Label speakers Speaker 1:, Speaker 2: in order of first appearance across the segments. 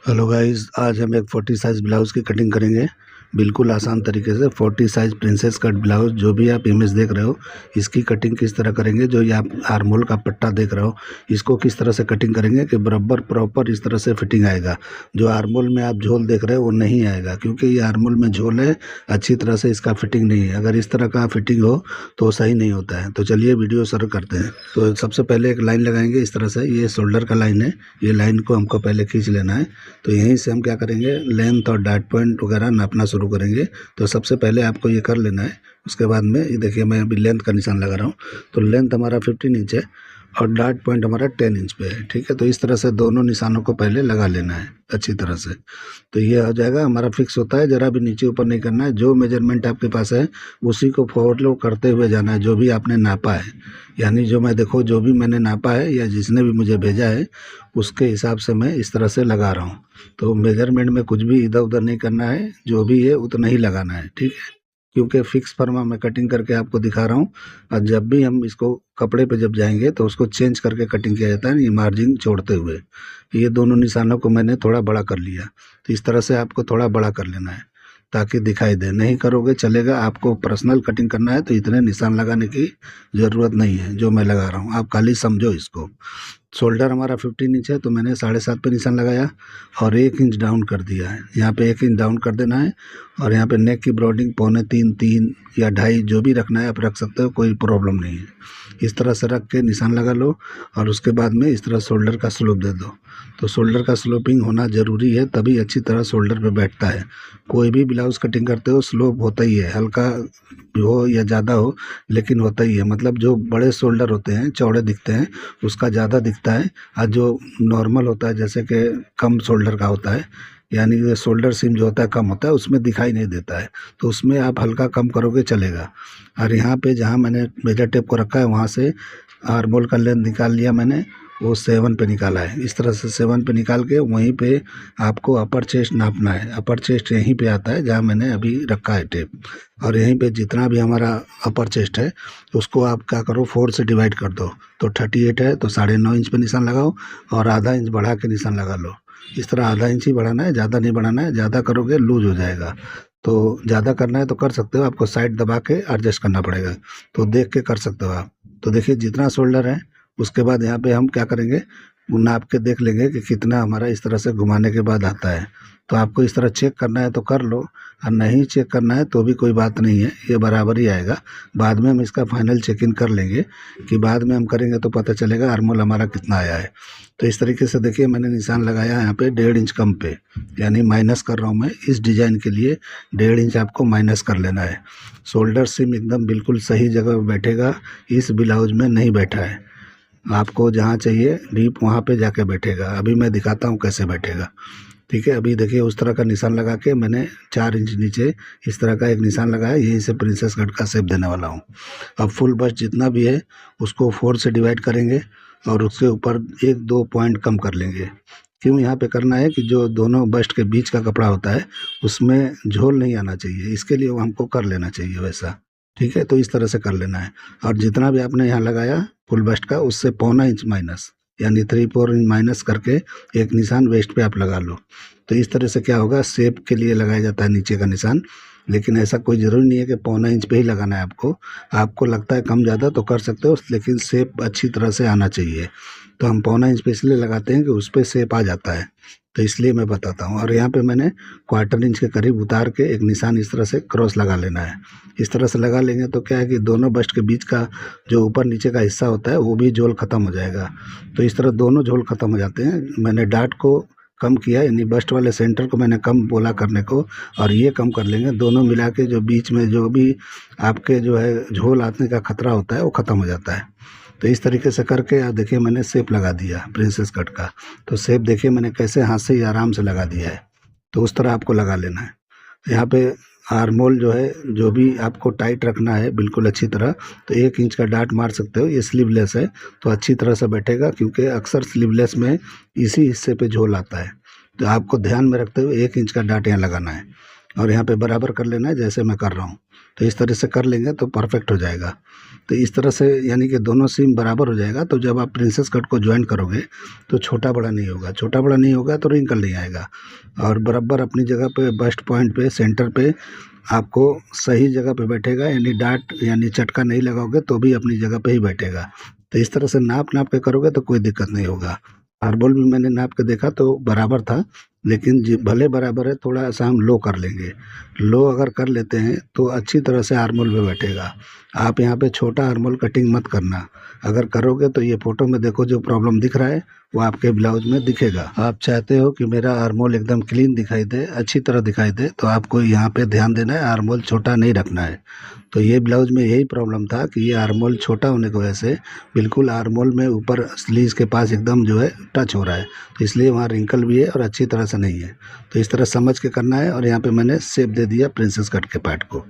Speaker 1: Hello guys, आज हम एक 40 साइज़ ब्लाउज़ की कटिंग करेंगे। बिल्कुल आसान तरीके से 40 साइज़ प्रिंसेस कट ब्लाउज़ जो भी आप इमेज देख रहे हो, इसकी कटिंग किस तरह करेंगे। जो ये आप आर्महोल का पट्टा देख रहे हो, इसको किस तरह से कटिंग करेंगे कि बराबर प्रॉपर इस तरह से फिटिंग आएगा। जो आर्महोल में आप झोल देख रहे हो वो नहीं आएगा, क्योंकि ये आर्महोल में झोल है, अच्छी तरह से इसका फिटिंग नहीं है। अगर इस तरह का फिटिंग हो तो सही नहीं होता है। तो चलिए वीडियो शुरू करते हैं। तो सबसे पहले एक लाइन लगाएंगे इस तरह से। ये शोल्डर का लाइन है, ये लाइन को हमको पहले खींच लेना है। तो यहीं से हम क्या करेंगे, लेंथ और डॉट पॉइंट वगैरह नापना शुरू करेंगे। तो सबसे पहले आपको ये कर लेना है। उसके बाद में ये देखिए, मैं अभी लेंथ का निशान लगा रहा हूँ। तो लेंथ हमारा 15 इंच है और डॉट पॉइंट हमारा 10 इंच पे है। ठीक है, तो इस तरह से दोनों निशानों को पहले लगा लेना है अच्छी तरह से। तो ये हो जाएगा, हमारा फिक्स होता है। ज़रा भी नीचे ऊपर नहीं करना है। जो मेजरमेंट आपके पास है उसी को फॉलो करते हुए जाना है, जो भी आपने नापा है। यानी जो मैं देखो, जो भी मैंने नापा है या जिसने भी मुझे भेजा है, उसके हिसाब से मैं इस तरह से लगा रहा हूँ। तो मेजरमेंट में कुछ भी इधर उधर नहीं करना है, जो भी है उतना ही लगाना है। ठीक है, क्योंकि फिक्स फर्मा मैं कटिंग करके आपको दिखा रहा हूँ। और जब भी हम इसको कपड़े पे जब जाएंगे तो उसको चेंज करके कटिंग किया जाता है, ये मार्जिन छोड़ते हुए। ये दोनों निशानों को मैंने थोड़ा बड़ा कर लिया। तो इस तरह से आपको थोड़ा बड़ा कर लेना है ताकि दिखाई दे। नहीं करोगे चलेगा, आपको पर्सनल कटिंग करना है तो इतने निशान लगाने की ज़रूरत नहीं है जो मैं लगा रहा हूँ। आप खाली समझो इसको। शोल्डर हमारा 15 इंच है, तो मैंने 7.5 पे निशान लगाया और 1 इंच डाउन कर दिया है। यहाँ पे 1 इंच डाउन कर देना है। और यहाँ पे नेक की ब्रॉडिंग 2.25, 3 या 2.5 जो भी रखना है आप रख सकते हो, कोई प्रॉब्लम नहीं है। इस तरह से रख के निशान लगा लो और उसके बाद में इस तरह शोल्डर का स्लोप दे दो। तो शोल्डर का स्लोपिंग होना ज़रूरी है, तभी अच्छी तरह शोल्डर पे बैठता है। कोई भी ब्लाउज़ कटिंग करते हो स्लोप होता ही है, हल्का हो या ज़्यादा हो, लेकिन होता ही है। मतलब जो बड़े शोल्डर होते हैं, चौड़े दिखते हैं, उसका ज़्यादा दिखता है। और जो नॉर्मल होता है, जैसे कि कम शोल्डर का होता है, यानी ये शोल्डर सीम जो होता है कम होता है, उसमें दिखाई नहीं देता है। तो उसमें आप हल्का कम करोगे चलेगा। और यहाँ पे जहाँ मैंने मेजर टेप को रखा है, वहाँ से आर्महोल का लेंथ निकाल लिया मैंने, वो 7 पे निकाला है। इस तरह से 7 पे निकाल के वहीं पे आपको अपर चेस्ट नापना है। अपर चेस्ट यहीं पे आता है जहाँ मैंने अभी रखा है टेप। और यहीं पे जितना भी हमारा अपर चेस्ट है उसको आप क्या करो, 4 से डिवाइड कर दो। तो 38 है, तो 9.5 इंच पे निशान लगाओ और आधा इंच बढ़ा के निशान लगा लो। इस तरह आधा इंच ही बढ़ाना है, ज़्यादा नहीं बढ़ाना है। ज़्यादा करोगे लूज हो जाएगा। तो ज़्यादा करना है तो कर सकते हो, आपको साइड दबा के एडजस्ट करना पड़ेगा। तो देख के कर सकते हो आप। तो देखिए जितना शोल्डर है, उसके बाद यहाँ पे हम क्या करेंगे, वो नाप के देख लेंगे कि कितना हमारा इस तरह से घुमाने के बाद आता है। तो आपको इस तरह चेक करना है तो कर लो, और नहीं चेक करना है तो भी कोई बात नहीं है, ये बराबर ही आएगा। बाद में हम इसका फाइनल चेक इन कर लेंगे, कि बाद में हम करेंगे तो पता चलेगा आर्महोल हमारा कितना आया है। तो इस तरीके से देखिए, मैंने निशान लगाया यहाँ पे 1.5 इंच कम पे, यानी माइनस कर रहा हूँ मैं। इस डिज़ाइन के लिए 1.5 इंच आपको माइनस कर लेना है। शोल्डर सिम एकदम बिल्कुल सही जगह पे बैठेगा, इस ब्लाउज में नहीं बैठा है। आपको जहाँ चाहिए डीप वहाँ पे जाके बैठेगा। अभी मैं दिखाता हूँ कैसे बैठेगा। ठीक है, अभी देखिए उस तरह का निशान लगा के मैंने 4 इंच नीचे इस तरह का एक निशान लगाया। यहीं से प्रिंसेस कट का शेप देने वाला हूँ। अब फुल बस्ट जितना भी है उसको 4 से डिवाइड करेंगे और उसके ऊपर 1-2 पॉइंट कम कर लेंगे। क्यों यहाँ पे करना है कि जो दोनों बस्ट के बीच का कपड़ा होता है उसमें झोल नहीं आना चाहिए, इसके लिए वो हमको कर लेना चाहिए वैसा। ठीक है, तो इस तरह से कर लेना है। और जितना भी आपने यहाँ लगाया फुल बस्ट का, उससे 0.25 इंच माइनस, यानी 3-4 इंच माइनस करके एक निशान वेस्ट पे आप लगा लो। तो इस तरह से क्या होगा, शेप के लिए लगाया जाता है नीचे का निशान। लेकिन ऐसा कोई ज़रूरी नहीं है कि 0.25 इंच पे ही लगाना है आपको। आपको लगता है कम ज़्यादा तो कर सकते हो, लेकिन शेप अच्छी तरह से आना चाहिए। तो हम 0.25 इंच पे इसलिए लगाते हैं कि उस पर शेप आ जाता है, तो इसलिए मैं बताता हूँ। और यहाँ पे मैंने 1/4 इंच के करीब उतार के एक निशान इस तरह से क्रॉस लगा लेना है। इस तरह से लगा लेंगे तो क्या है कि दोनों बस्ट के बीच का जो ऊपर नीचे का हिस्सा होता है वो भी झोल ख़त्म हो जाएगा। तो इस तरह दोनों झोल ख़त्म हो जाते हैं। मैंने डाट को कम किया, यानी बस्ट वाले सेंटर को मैंने कम बोला करने को, और ये कम कर लेंगे। दोनों मिला के जो बीच में जो भी आपके जो है झोल आने का खतरा होता है वो ख़त्म हो जाता है। तो इस तरीके से करके आप देखिए, मैंने शेप लगा दिया प्रिंसेस कट का। तो शेप देखिए मैंने कैसे हाथ से ही आराम से लगा दिया है। तो उस तरह आपको लगा लेना है। यहाँ पे आर्महोल जो है, जो भी आपको टाइट रखना है बिल्कुल अच्छी तरह, तो 1 इंच का डाट मार सकते हो। ये स्लीवलेस है तो अच्छी तरह से बैठेगा, क्योंकि अक्सर स्लीवलेस में इसी हिस्से पे झोल आता है। तो आपको ध्यान में रखते हुए 1 इंच का डाट यहाँ लगाना है। और यहाँ पे बराबर कर लेना है जैसे मैं कर रहा हूँ। तो इस तरह से कर लेंगे तो परफेक्ट हो जाएगा। तो इस तरह से यानी कि दोनों सीम बराबर हो जाएगा। तो जब आप प्रिंसेस कट को ज्वाइन करोगे तो छोटा बड़ा नहीं होगा, छोटा बड़ा नहीं होगा तो रिंकल नहीं आएगा। और बराबर अपनी जगह पे बस्ट पॉइंट पे सेंटर पे आपको सही जगह पे बैठेगा, यानी डाट यानी चटका नहीं लगाओगे तो भी अपनी जगह पे ही बैठेगा। तो इस तरह से नाप नाप के करोगे तो कोई दिक्कत नहीं होगा। आर्मोल भी मैंने नाप के देखा तो बराबर था, लेकिन भले बराबर है थोड़ा सा हम लो कर लेंगे। लो अगर कर लेते हैं तो अच्छी तरह से आर्मोल में बैठेगा। आप यहाँ पे छोटा आर्मोल कटिंग मत करना, अगर करोगे तो ये फोटो में देखो जो प्रॉब्लम दिख रहा है वो आपके ब्लाउज में दिखेगा। आप चाहते हो कि मेरा आर्मोल एकदम क्लीन दिखाई दे, अच्छी तरह दिखाई दे, तो आपको यहाँ पे ध्यान देना है, आर्मोल छोटा नहीं रखना है। तो ये ब्लाउज में यही प्रॉब्लम था कि ये आर्मोल छोटा होने की वजह से बिल्कुल आर्मोल में ऊपर स्लीव्स के पास एकदम जो है टच हो रहा है, तो इसलिए वहाँ रिंकल भी है और अच्छी तरह से नहीं है। तो इस तरह समझ के करना है। और यहाँ पे मैंने शेप दे दिया प्रिंसेस कट के पार्ट को।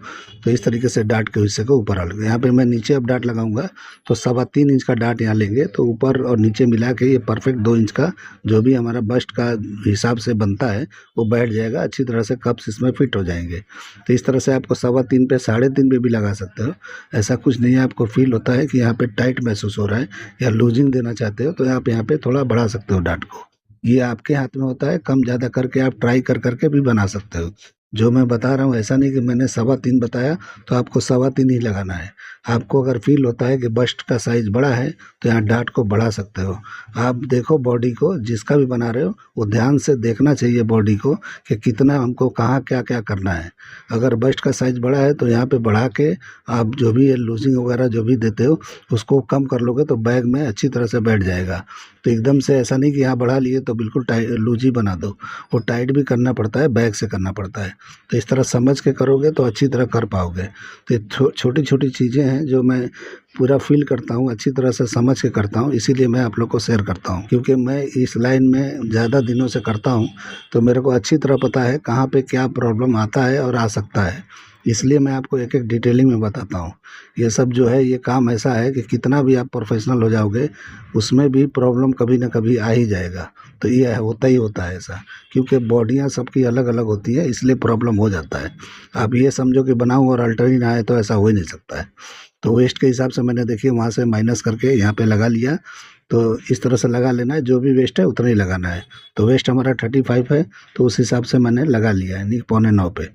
Speaker 1: तो इस तरीके से डाट के हिस्से को ऊपर अलग, यहाँ पे मैं नीचे अब डाट लगाऊंगा तो 3.25 इंच का डाट यहाँ लेंगे, तो ऊपर और नीचे मिला के ये परफेक्ट 2 इंच का जो भी हमारा बस्ट का हिसाब से बनता है वो बैठ जाएगा, अच्छी तरह से कप्स इसमें फिट हो जाएंगे। तो इस तरह से आपको 3.25 पे 3.5 पे भी लगा सकते हो, ऐसा कुछ नहीं है। आपको फील होता है कि यहाँ पे टाइट महसूस हो रहा है या लूजिंग देना चाहते हो तो आप यहाँ पे थोड़ा बढ़ा सकते हो डाट को, ये आपके हाथ में होता है। कम ज़्यादा करके आप ट्राई कर करके भी बना सकते हो। जो मैं बता रहा हूँ ऐसा नहीं कि मैंने 3.25 बताया तो आपको 3.25 ही लगाना है। आपको अगर फील होता है कि बस्ट का साइज़ बड़ा है तो यहाँ डाट को बढ़ा सकते हो। आप देखो बॉडी को, जिसका भी बना रहे हो वो ध्यान से देखना चाहिए बॉडी को कि कितना हमको कहाँ क्या क्या करना है। अगर बस्ट का साइज़ बड़ा है तो यहाँ पे बढ़ा के आप जो भी लूजिंग वगैरह जो भी देते हो उसको कम कर लोगे तो बैग में अच्छी तरह से बैठ जाएगा। तो एकदम से ऐसा नहीं कि यहाँ बढ़ा लिए तो बिल्कुल टाइट लूजी बना दो, वो टाइट भी करना पड़ता है, बैग से करना पड़ता है। तो इस तरह समझ के करोगे तो अच्छी तरह कर पाओगे। तो छोटी छोटी चीज़ें हैं जो मैं पूरा फील करता हूँ, अच्छी तरह से समझ के करता हूँ, इसीलिए मैं आप लोग को शेयर करता हूँ। क्योंकि मैं इस लाइन में ज़्यादा दिनों से करता हूँ तो मेरे को अच्छी तरह पता है कहाँ पे क्या प्रॉब्लम आता है और आ सकता है, इसलिए मैं आपको एक एक डिटेलिंग में बताता हूँ। ये सब जो है ये काम ऐसा है कि कितना भी आप प्रोफेशनल हो जाओगे उसमें भी प्रॉब्लम कभी ना कभी आ ही जाएगा। तो ये होता ही होता है ऐसा, क्योंकि बॉडियाँ सबकी अलग अलग होती है इसलिए प्रॉब्लम हो जाता है। आप ये समझो कि बनाऊँ और अल्टर ही ना आए तो ऐसा हो ही नहीं सकता है। तो वेस्ट के हिसाब से मैंने देखिए वहाँ से माइनस करके यहाँ पे लगा लिया। तो इस तरह से लगा लेना है, जो भी वेस्ट है उतना ही लगाना है। तो वेस्ट हमारा 35 है तो उस हिसाब से मैंने लगा लिया, यानी 8.25 पे।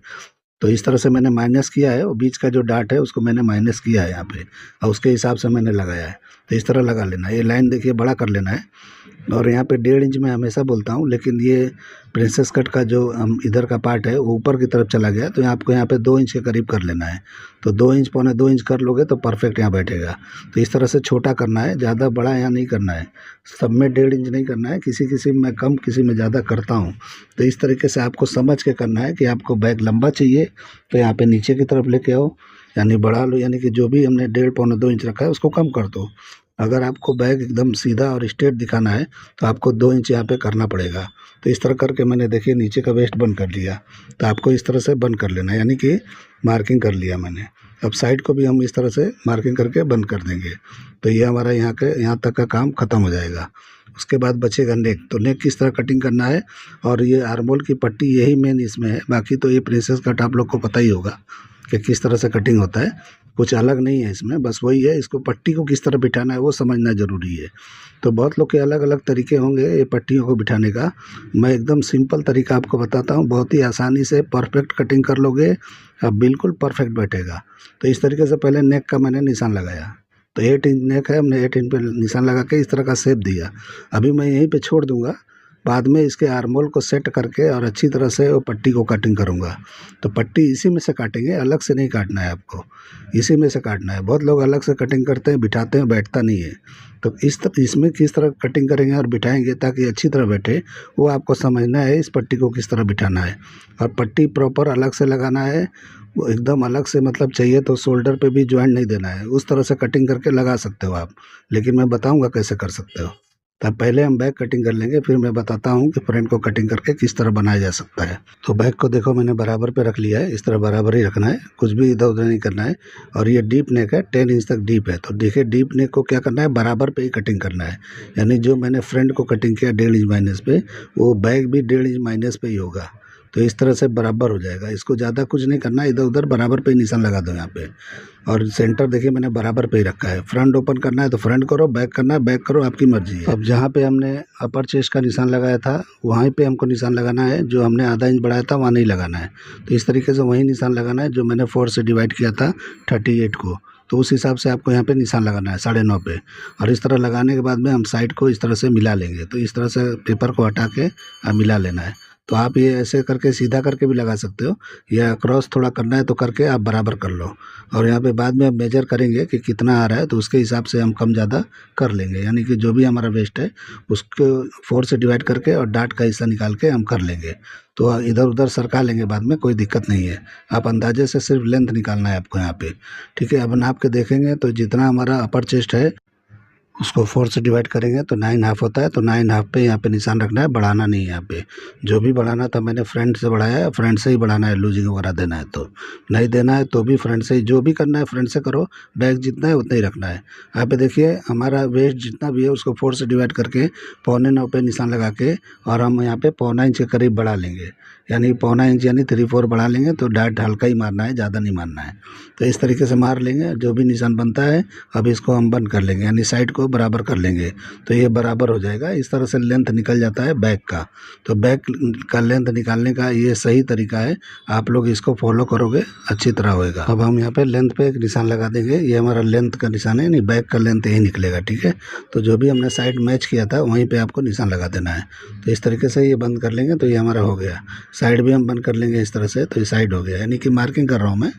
Speaker 1: तो इस तरह से मैंने माइनस किया है और बीच का जो डाट है उसको मैंने माइनस किया है यहाँ पे, और उसके हिसाब से मैंने लगाया है। तो इस तरह लगा लेना है। ये लाइन देखिए बड़ा कर लेना है। और यहाँ पे 1.5 इंच मैं हमेशा बोलता हूँ, लेकिन ये प्रिंसेस कट का जो हम इधर का पार्ट है वो ऊपर की तरफ चला गया, तो आपको यहाँ पे 2 इंच के करीब कर लेना है। तो 2 इंच 2.25 इंच कर लोगे तो परफेक्ट यहाँ बैठेगा। तो इस तरह से छोटा करना है, ज़्यादा बड़ा यहाँ नहीं करना है। सब में 1.5 इंच नहीं करना है, किसी किसी में कम किसी में ज़्यादा करता हूँ। तो इस तरीके से आपको समझ के करना है कि आपको बैग लंबा चाहिए तो यहाँ पे नीचे की तरफ लेके आओ, यानी बढ़ा लो, यानी कि जो भी हमने 1.5 इंच रखा है उसको कम कर दो। अगर आपको बैग एकदम सीधा और स्ट्रेट दिखाना है तो आपको 2 इंच यहाँ पे करना पड़ेगा। तो इस तरह करके मैंने देखिए नीचे का वेस्ट बंद कर लिया। तो आपको इस तरह से बंद कर लेना है, यानी कि मार्किंग कर लिया मैंने। अब साइड को भी हम इस तरह से मार्किंग करके बंद कर देंगे। तो ये हमारा यहाँ तक का काम ख़त्म हो जाएगा। उसके बाद बचेगा नेक। तो नेक किस तरह कटिंग करना है, और ये आर्मोल की पट्टी यही मेन इसमें है। बाकी तो ये प्रिंसेस कट आप लोग को पता ही होगा कि किस तरह से कटिंग होता है, कुछ अलग नहीं है इसमें, बस वही है। इसको पट्टी को किस तरह बिठाना है वो समझना ज़रूरी है। तो बहुत लोग के अलग अलग तरीके होंगे ये पट्टियों को बिठाने का। मैं एकदम सिंपल तरीका आपको बताता हूँ, बहुत ही आसानी से परफेक्ट कटिंग कर लोगे, अब बिल्कुल परफेक्ट बैठेगा। तो इस तरीके से पहले नेक का मैंने निशान लगाया। तो 8 इंच नेक है, हमने 8 इंच पे निशान लगा के इस तरह का शेप दिया। अभी मैं यहीं पे छोड़ दूंगा, बाद में इसके आर्मोल को सेट करके और अच्छी तरह से वो पट्टी को कटिंग करूँगा। तो पट्टी इसी में से काटेंगे, अलग से नहीं काटना है आपको, इसी में से काटना है। बहुत लोग अलग से कटिंग करते हैं, बिठाते हैं, बैठता नहीं है। तो इसमें किस तरह कटिंग करेंगे और बिठाएंगे ताकि अच्छी तरह बैठे, वो आपको समझना है। इस पट्टी को किस तरह बिठाना है, और पट्टी प्रॉपर अलग से लगाना है, वो एकदम अलग से, मतलब चाहिए तो शोल्डर पे भी ज्वाइंट नहीं देना है। उस तरह से कटिंग करके लगा सकते हो आप, लेकिन मैं बताऊंगा कैसे कर सकते हो। तब पहले हम बैक कटिंग कर लेंगे, फिर मैं बताता हूँ कि फ्रंट को कटिंग करके किस तरह बनाया जा सकता है। तो बैक को देखो मैंने बराबर पे रख लिया है, इस तरह बराबर ही रखना है, कुछ भी इधर उधर नहीं करना है। और ये डीप नेक है, 10 इंच तक डीप है। तो देखिए डीप नेक को क्या करना है, बराबर पे ही कटिंग करना है। यानी जो मैंने फ्रंट को कटिंग किया 1.5 इंच माइनस पे, वो बैक भी 1.5 इंच माइनस पे ही होगा। तो इस तरह से बराबर हो जाएगा। इसको ज़्यादा कुछ नहीं करना, इधर उधर बराबर पे निशान लगा दो यहाँ पे। और सेंटर देखिए मैंने बराबर पे ही रखा है। फ्रंट ओपन करना है तो फ्रंट करो, बैक करना है बैक करो, आपकी मर्जी है। अब जहाँ पे हमने अपर चेस्ट का निशान लगाया था वहीं पे हमको निशान लगाना है। जो हमने आधा इंच बढ़ाया था वहाँ नहीं लगाना है। तो इस तरीके से वही निशान लगाना है जो मैंने 4 से डिवाइड किया था 38 को। तो उस हिसाब से आपको यहाँ पे निशान लगाना है 9.5 पे। और इस तरह लगाने के बाद में हम साइड को इस तरह से मिला लेंगे। तो इस तरह से पेपर को हटा के मिला लेना है। तो आप ये ऐसे करके सीधा करके भी लगा सकते हो, या क्रॉस थोड़ा करना है तो करके आप बराबर कर लो। और यहाँ पे बाद में हम मेजर करेंगे कि कितना आ रहा है, तो उसके हिसाब से हम कम ज़्यादा कर लेंगे। यानी कि जो भी हमारा वेस्ट है उसको 4 से डिवाइड करके और डाट का हिस्सा निकाल के हम कर लेंगे। तो इधर उधर सरका लेंगे बाद में, कोई दिक्कत नहीं है। आप अंदाजे से सिर्फ लेंथ निकालना है आपको यहाँ पे, ठीक है। अब नाप के देखेंगे तो जितना हमारा अपर चेस्ट है उसको 4 से डिवाइड करेंगे तो 9.5 होता है। तो 9.5 पे यहाँ पे निशान रखना है, बढ़ाना नहीं है। यहाँ पे जो भी बढ़ाना था मैंने फ्रंट से बढ़ाया है, फ्रंट से ही बढ़ाना है। लूजिंग वगैरह देना है तो नहीं देना है तो भी फ्रंट से ही, जो भी करना है फ्रंट से करो। बैक जितना है उतना ही रखना है। यहाँ पे देखिए हमारा वेस्ट जितना भी है उसको 4 से डिवाइड करके 8.25 पे निशान लगा के और हम यहाँ पे 1.25 इंच के करीब बढ़ा लेंगे। यानी 1.25 इंच यानी 3/4 बढ़ा लेंगे। तो डाट हल्का ही मारना है, ज़्यादा नहीं मारना है। तो इस तरीके से मार लेंगे। जो भी निशान बनता है अब इसको हम बंद कर लेंगे, यानी साइड को बराबर कर लेंगे। तो ये बराबर हो जाएगा। इस तरह से लेंथ निकल जाता है बैक का। तो बैक का लेंथ निकालने का ये सही तरीका है। आप लोग इसको फॉलो करोगे अच्छी तरह होएगा। अब हम यहाँ पे लेंथ पे एक निशान लगा देंगे। ये हमारा लेंथ का निशान है, नहीं बैक का लेंथ यही निकलेगा, ठीक है। तो जो भी हमने साइड मैच किया था वहीं पे आपको निशान लगा देना है। तो इस तरीके से ये बंद कर लेंगे तो ये हमारा हो गया। साइड भी हम बंद कर लेंगे इस तरह से, तो ये साइड हो गया। यानी कि मार्किंग कर रहा हूँ मैं,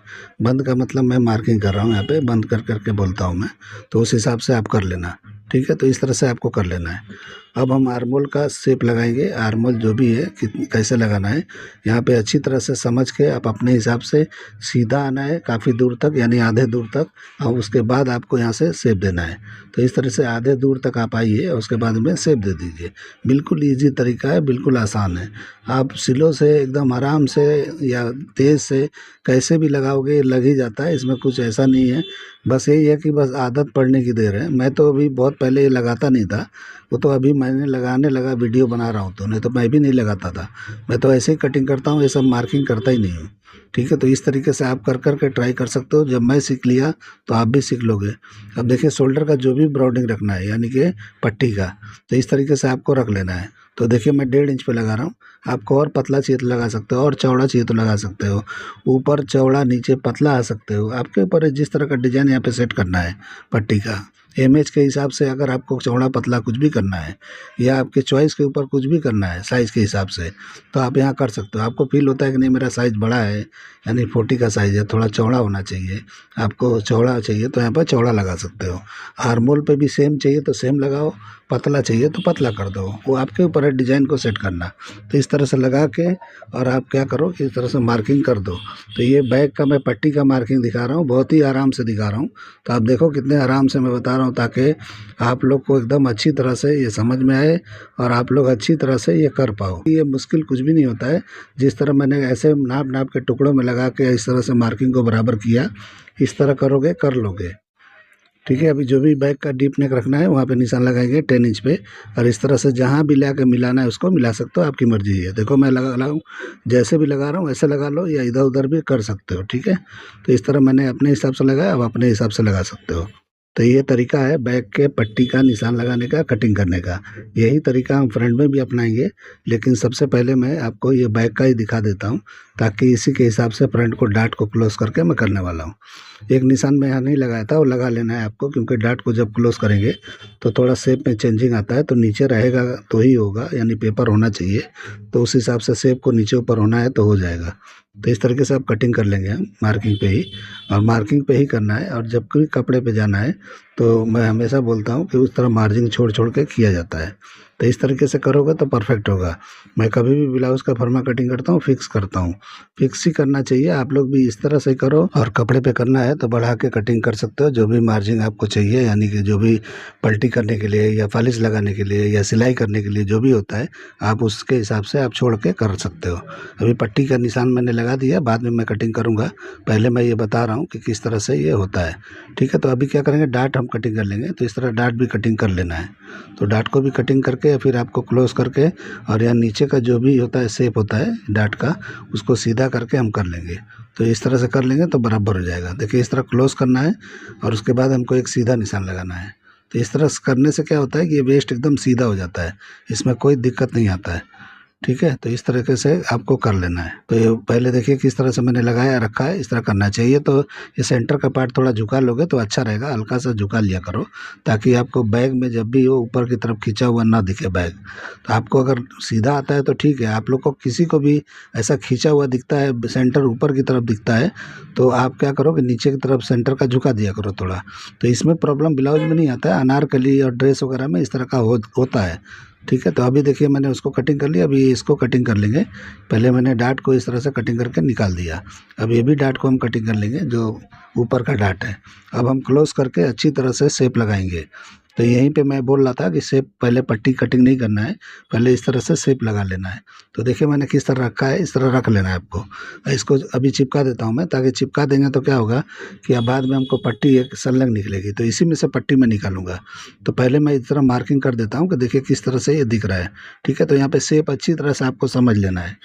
Speaker 1: बंद का मतलब मैं मार्किंग कर रहा हूँ यहाँ पे, बंद कर करके बोलता हूँ मैं। तो उस हिसाब से आप कर लेना, ठीक है। तो इस तरह से आपको कर लेना है। अब हम आर्मोल का शेप लगाएंगे। आर्मोल जो भी है कैसे लगाना है यहाँ पे अच्छी तरह से समझ के आप अपने हिसाब से सीधा आना है काफ़ी दूर तक, यानी आधे दूर तक। और उसके बाद आपको यहाँ से शेप देना है। तो इस तरह से आधे दूर तक आप आइए और उसके बाद में शेप दे दीजिए। बिल्कुल ईजी तरीका है, बिल्कुल आसान है। आप सिलों से एकदम आराम से या तेज़ से कैसे भी लगाओगे लग ही जाता है। इसमें कुछ ऐसा नहीं है, बस यही है कि बस आदत पड़ने की देर है। मैं तो अभी बहुत पहले ये लगाता नहीं था, वो तो अभी मैंने लगाने लगा, वीडियो बना रहा हूँ तो, नहीं तो मैं भी नहीं लगाता था। मैं तो ऐसे ही कटिंग करता हूँ, ये सब मार्किंग करता ही नहीं हूँ, ठीक है। तो इस तरीके से आप कर कर के ट्राई कर सकते हो। जब मैं सीख लिया तो आप भी सीख लोगे। अब देखिए शोल्डर का जो भी ब्रॉडिंग रखना है यानी कि पट्टी का, तो इस तरीके से आपको रख लेना है। तो देखिए मैं 1.5 इंच पे लगा रहा हूँ। आपको और पतला चाहिए तो लगा सकते हो, और चौड़ा चाहिए तो लगा सकते हो। ऊपर चौड़ा नीचे पतला आ सकते हो, आपके ऊपर है जिस तरह का डिजाइन यहाँ पे सेट करना है पट्टी का। इमेज के हिसाब से अगर आपको चौड़ा पतला कुछ भी करना है या आपके चॉइस के ऊपर कुछ भी करना है साइज़ के हिसाब से, तो आप यहाँ कर सकते हो। आपको फील होता है कि नहीं मेरा साइज़ बड़ा है, यानी 40 का साइज़ है, थोड़ा चौड़ा होना चाहिए, आपको चौड़ा चाहिए तो यहाँ पर चौड़ा लगा सकते हो। आर्मोल पे भी सेम चाहिए तो सेम लगाओ, पतला चाहिए तो पतला कर दो, वो आपके ऊपर है डिज़ाइन को सेट करना। तो इस तरह से लगा के और आप क्या करो कि इस तरह से मार्किंग कर दो। तो ये बैक का मैं पट्टी का मार्किंग दिखा रहा हूँ, बहुत ही आराम से दिखा रहा हूँ। तो आप देखो कितने आराम से मैं बता रहा हूँ, ताकि आप लोग को एकदम अच्छी तरह से ये समझ में आए और आप लोग अच्छी तरह से ये कर पाओ। ये मुश्किल कुछ भी नहीं होता है। जिस तरह मैंने ऐसे नाप नाप के टुकड़ों में लगा के इस तरह से मार्किंग को बराबर किया, इस तरह करोगे कर लोगे, ठीक है। अभी जो भी बैक का डीप नेक रखना है वहाँ पे निशान लगाएंगे 10 इंच पे, और इस तरह से जहाँ भी ला के मिलाना है उसको मिला सकते हो, आपकी मर्जी है। देखो मैं लगा रहा हूँ, जैसे भी लगा रहा हूँ ऐसे लगा लो, या इधर उधर भी कर सकते हो, ठीक है। तो इस तरह मैंने अपने हिसाब से लगाया, अब अपने हिसाब से लगा सकते हो। तो ये तरीका है बैक के पट्टी का निशान लगाने का, कटिंग करने का। यही तरीका हम फ्रंट में भी अपनाएंगे, लेकिन सबसे पहले मैं आपको ये बैक का ही दिखा देता हूँ, ताकि इसी के हिसाब से फ्रंट को डाट को क्लोज करके मैं करने वाला हूँ। एक निशान मैं यहाँ नहीं लगाया था, वो लगा लेना है आपको, क्योंकि डाट को जब क्लोज करेंगे तो थोड़ा शेप में चेंजिंग आता है। तो नीचे रहेगा तो ही होगा, यानी पेपर होना चाहिए, तो उस हिसाब से शेप को नीचे ऊपर होना है तो हो जाएगा। तो इस तरीके से आप कटिंग कर लेंगे हम मार्किंग पे ही, और मार्किंग पे ही करना है। और जब भी कपड़े पे जाना है तो मैं हमेशा बोलता हूँ कि उस तरह मार्जिन छोड़ छोड़ के किया जाता है। तो इस तरीके से करोगे तो परफेक्ट होगा। मैं कभी भी ब्लाउज़ का फर्मा कटिंग करता हूँ फिक्स करता हूँ, फिक्स ही करना चाहिए। आप लोग भी इस तरह से करो, और कपड़े पे करना है तो बढ़ा के कटिंग कर सकते हो। जो भी मार्जिन आपको चाहिए, यानी कि जो भी पल्टी करने के लिए या पॉलिश लगाने के लिए या सिलाई करने के लिए जो भी होता है, आप उसके हिसाब से आप छोड़ के कर सकते हो। अभी पट्टी का निशान मैंने लगा दिया, बाद में मैं कटिंग करूँगा। पहले मैं ये बता रहा हूँ कि किस तरह से ये होता है, ठीक है। तो अभी क्या करेंगे, डाट हम कटिंग कर लेंगे। तो इस तरह डार्ट भी कटिंग कर लेना है। तो डार्ट को भी कटिंग करके फिर आपको क्लोज करके और यहाँ नीचे का जो भी होता है शेप होता है डार्ट का, उसको सीधा करके हम कर लेंगे। तो इस तरह से कर लेंगे तो बराबर हो जाएगा। देखिए इस तरह क्लोज करना है और उसके बाद हमको एक सीधा निशान लगाना है। तो इस तरह करने से क्या होता है कि ये वेस्ट एकदम सीधा हो जाता है, इसमें कोई दिक्कत नहीं आता है। ठीक है, तो इस तरीके से आपको कर लेना है। तो ये पहले देखिए किस तरह से मैंने लगाया रखा है, इस तरह करना चाहिए। तो ये सेंटर का पार्ट थोड़ा झुका लोगे तो अच्छा रहेगा, हल्का सा झुका लिया करो ताकि आपको बैग में जब भी वो ऊपर की तरफ खींचा हुआ ना दिखे बैग। तो आपको अगर सीधा आता है तो ठीक है, आप लोग को किसी को भी ऐसा खींचा हुआ दिखता है, सेंटर ऊपर की तरफ दिखता है, तो आप क्या करो कि नीचे की तरफ सेंटर का झुका दिया करो थोड़ा। तो इसमें प्रॉब्लम ब्लाउज में नहीं आता है, अनारकली और ड्रेस वगैरह में इस तरह का होता है। ठीक है, तो अभी देखिए मैंने उसको कटिंग कर लिया। अभी इसको कटिंग कर लेंगे। पहले मैंने डार्ट को इस तरह से कटिंग करके निकाल दिया। अब ये भी डार्ट को हम कटिंग कर लेंगे जो ऊपर का डार्ट है। अब हम क्लोज करके अच्छी तरह से शेप लगाएंगे। तो यहीं पे मैं बोल रहा था कि शेप पहले पट्टी कटिंग नहीं करना है, पहले इस तरह से शेप लगा लेना है। तो देखिए मैंने किस तरह रखा है, इस तरह रख लेना है आपको। इसको अभी चिपका देता हूँ मैं, ताकि चिपका देंगे तो क्या होगा कि अब बाद में हमको पट्टी एक संलग्न निकलेगी, तो इसी में से पट्टी मैं निकालूंगा। तो पहले मैं इस तरह मार्किंग कर देता हूँ कि देखिए किस तरह से ये दिख रहा है। ठीक है, तो यहाँ पे शेप अच्छी तरह से आपको समझ लेना है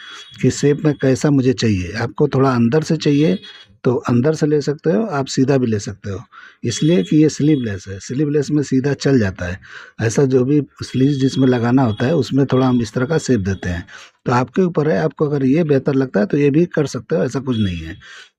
Speaker 1: कि शेप में कैसा मुझे चाहिए। आपको थोड़ा अंदर से चाहिए तो अंदर से ले सकते हो, आप सीधा भी ले सकते हो, इसलिए कि ये स्लीवलेस है। स्लीवलेस में सीधा चल जाता है। ऐसा जो भी स्लीव जिसमें लगाना होता है उसमें थोड़ा हम इस तरह का शेप देते हैं। तो आपके ऊपर है, आपको अगर ये बेहतर लगता है तो ये भी कर सकते हो, ऐसा कुछ नहीं है।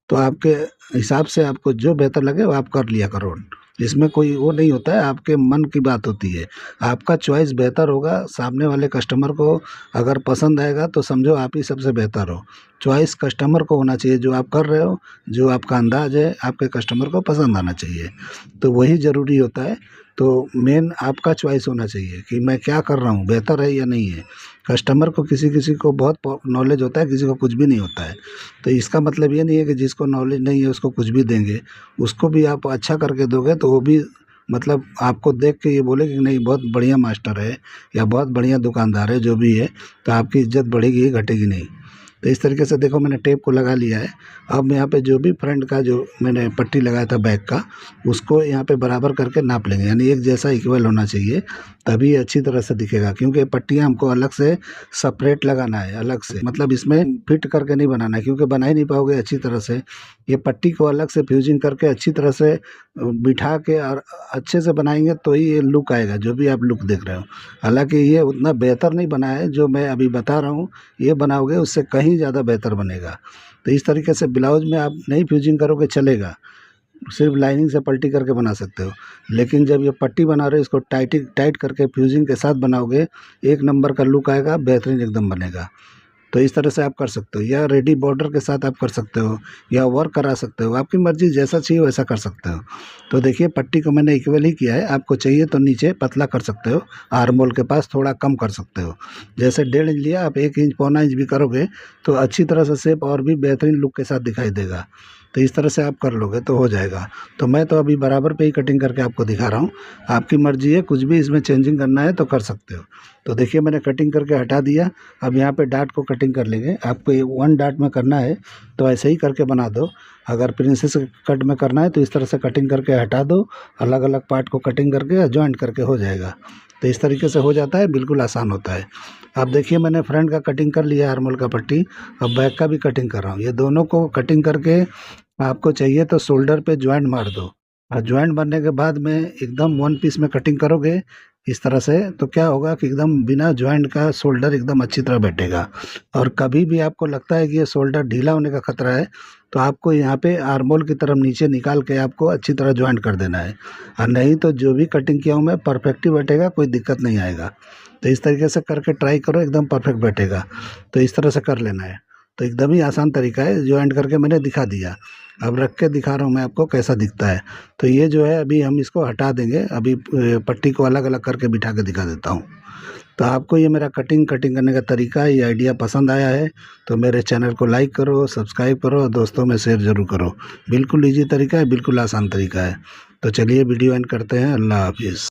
Speaker 1: तो आपके हिसाब से आपको जो बेहतर लगे वो आप कर लिया करो। इसमें कोई वो नहीं होता है, आपके मन की बात होती है। आपका चॉइस बेहतर होगा, सामने वाले कस्टमर को अगर पसंद आएगा तो समझो आप ही सबसे बेहतर हो। चॉइस कस्टमर को होना चाहिए, जो आप कर रहे हो, जो आपका अंदाज है, आपके कस्टमर को पसंद आना चाहिए। तो वही ज़रूरी होता है। तो मेन आपका चॉइस होना चाहिए कि मैं क्या कर रहा हूँ, बेहतर है या नहीं है। कस्टमर को किसी किसी को बहुत नॉलेज होता है, किसी को कुछ भी नहीं होता है। तो इसका मतलब ये नहीं है कि जिसको नॉलेज नहीं है उसको कुछ भी देंगे। उसको भी आप अच्छा करके दोगे तो वो भी मतलब आपको देख के ये बोले कि नहीं बहुत बढ़िया मास्टर है या बहुत बढ़िया दुकानदार है, जो भी है। तो आपकी इज्जत बढ़ेगी, घटेगी नहीं। तो इस तरीके से देखो मैंने टेप को लगा लिया है। अब मैं यहाँ पे जो भी फ्रंट का जो मैंने पट्टी लगाया था बैक का, उसको यहाँ पे बराबर करके नाप लेंगे, यानी एक जैसा इक्वल होना चाहिए, तभी अच्छी तरह से दिखेगा। क्योंकि पट्टियाँ हमको अलग से सेपरेट लगाना है, अलग से, मतलब इसमें फिट करके नहीं बनाना है, क्योंकि बना ही नहीं पाओगे अच्छी तरह से। ये पट्टी को अलग से फ्यूजिंग करके अच्छी तरह से बिठा के और अच्छे से बनाएंगे तो ही ये लुक आएगा, जो भी आप लुक देख रहे हो। हालांकि ये उतना बेहतर नहीं बना है जो मैं अभी बता रहा हूँ, ये बनाओगे उससे कहीं ज़्यादा बेहतर बनेगा। तो इस तरीके से ब्लाउज में आप नहीं फ्यूजिंग करोगे चलेगा, सिर्फ लाइनिंग से पलटी करके बना सकते हो। लेकिन जब ये पट्टी बना रहे हो, इसको टाइट करके फ्यूजिंग के साथ बनाओगे, एक नंबर का लुक आएगा, बेहतरीन एकदम बनेगा। तो इस तरह से आप कर सकते हो, या रेडी बॉर्डर के साथ आप कर सकते हो, या वर्क करा सकते हो, आपकी मर्ज़ी, जैसा चाहिए वैसा कर सकते हो। तो देखिए पट्टी को मैंने इक्वल ही किया है। आपको चाहिए तो नीचे पतला कर सकते हो, आर्म होल के पास थोड़ा कम कर सकते हो। जैसे 1.5 इंच लिया, आप 1 इंच पौना इंच भी करोगे तो अच्छी तरह से शेप और भी बेहतरीन लुक के साथ दिखाई देगा। तो इस तरह से आप कर लोगे तो हो जाएगा। तो मैं तो अभी बराबर पे ही कटिंग करके आपको दिखा रहा हूँ, आपकी मर्ज़ी है, कुछ भी इसमें चेंजिंग करना है तो कर सकते हो। तो देखिए मैंने कटिंग करके हटा दिया। अब यहाँ पे डार्ट को कटिंग कर लेंगे। आपको ये 1 डार्ट में करना है तो ऐसे ही करके बना दो। अगर प्रिंसेस कट में करना है तो इस तरह से कटिंग करके हटा दो, अलग अलग पार्ट को कटिंग करके जॉइंट करके हो जाएगा। तो इस तरीके से हो जाता है, बिल्कुल आसान होता है। अब देखिए मैंने फ्रंट का कटिंग कर लिया, आर्म होल का पट्टी। अब बैक का भी कटिंग कर रहा हूँ। ये दोनों को कटिंग करके आपको चाहिए तो शोल्डर पे जॉइंट मार दो, और जॉइंट मारने के बाद में एकदम 1 पीस में कटिंग करोगे इस तरह से, तो क्या होगा कि एकदम बिना जॉइंट का शोल्डर एकदम अच्छी तरह बैठेगा। और कभी भी आपको लगता है कि ये शोल्डर ढीला होने का खतरा है तो आपको यहाँ पे आर्म होल की तरफ नीचे निकाल के आपको अच्छी तरह जॉइंट कर देना है, और नहीं तो जो भी कटिंग किया हूँ मैं परफेक्ट ही बैठेगा, कोई दिक्कत नहीं आएगा। तो इस तरीके से करके ट्राई करो, एकदम परफेक्ट बैठेगा। तो इस तरह से कर लेना है। तो एकदम ही आसान तरीका है, जॉइंट करके मैंने दिखा दिया। अब रख के दिखा रहा हूँ मैं आपको कैसा दिखता है। तो ये जो है अभी हम इसको हटा देंगे, अभी पट्टी को अलग अलग करके बिठा के दिखा देता हूँ। तो आपको ये मेरा कटिंग करने का तरीका, ये आइडिया पसंद आया है तो मेरे चैनल को लाइक करो, सब्सक्राइब करो और दोस्तों में शेयर ज़रूर करो। बिल्कुल ईजी तरीका है, बिल्कुल आसान तरीका है। तो चलिए वीडियो एंड करते हैं। अल्लाह हाफिज़।